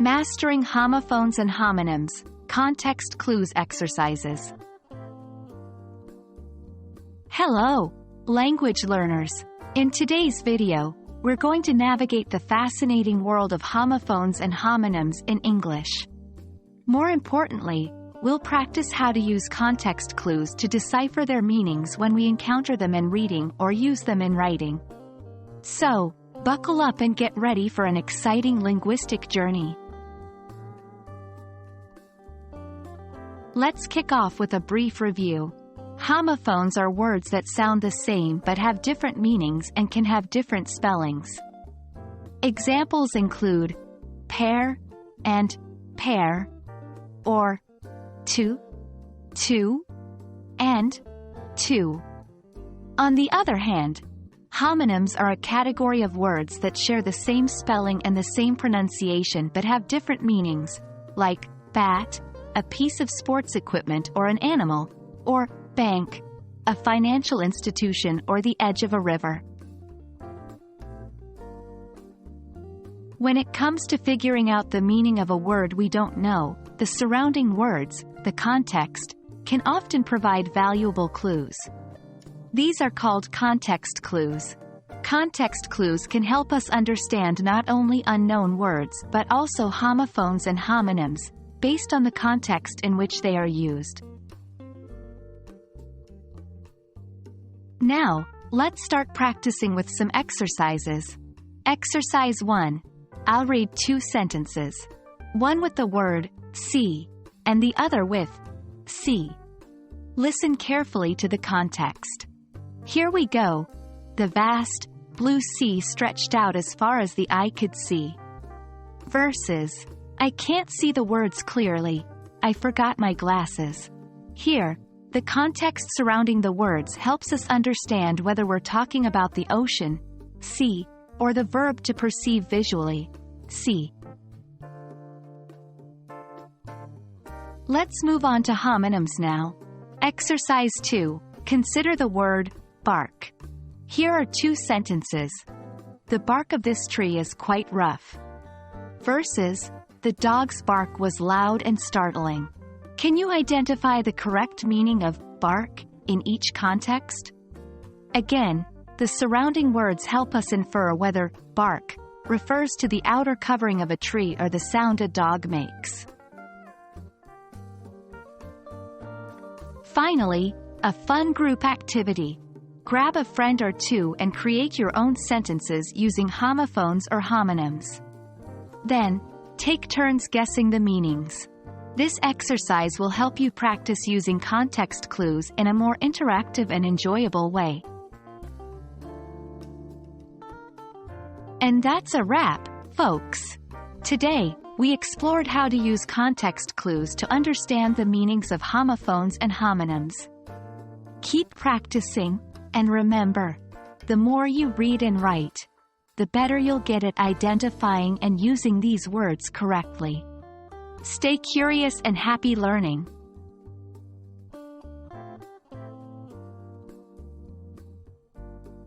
Mastering homophones and homonyms, context clues exercises. Hello, language learners. In today's video, we're going to navigate the fascinating world of homophones and homonyms in English. More importantly, we'll practice how to use context clues to decipher their meanings when we encounter them in reading or use them in writing. So, buckle up and get ready for an exciting linguistic journey. Let's kick off with a brief review. Homophones are words that sound the same but have different meanings and can have different spellings. Examples include pair and pair, or two and two. On the other hand, homonyms are a category of words that share the same spelling and the same pronunciation but have different meanings, like bat, a piece of sports equipment or an animal, or bank, a financial institution or the edge of a river. When it comes to figuring out the meaning of a word we don't know, the surrounding words, the context, can often provide valuable clues. These are called context clues. Context clues can help us understand not only unknown words but also homophones and homonyms, based on the context in which they are used. Now, let's start practicing with some exercises. Exercise 1. I'll read two sentences. One with the word see, and the other with see. Listen carefully to the context. Here we go. The vast, blue sea stretched out as far as the eye could see. Versus, I can't see the words clearly. I forgot my glasses. Here, the context surrounding the words helps us understand whether we're talking about the ocean, see, or the verb to perceive visually, see. Let's move on to homonyms now. Exercise 2. Consider the word bark. Here are two sentences. The bark of this tree is quite rough. Versus, the dog's bark was loud and startling. Can you identify the correct meaning of bark in each context? Again, the surrounding words help us infer whether bark refers to the outer covering of a tree or the sound a dog makes. Finally, a fun group activity. Grab a friend or two and create your own sentences using homophones or homonyms. Then, take turns guessing the meanings. This exercise will help you practice using context clues in a more interactive and enjoyable way. And that's a wrap, folks. Today, we explored how to use context clues to understand the meanings of homophones and homonyms. Keep practicing, and remember, the more you read and write, the better you'll get at identifying and using these words correctly. Stay curious and happy learning.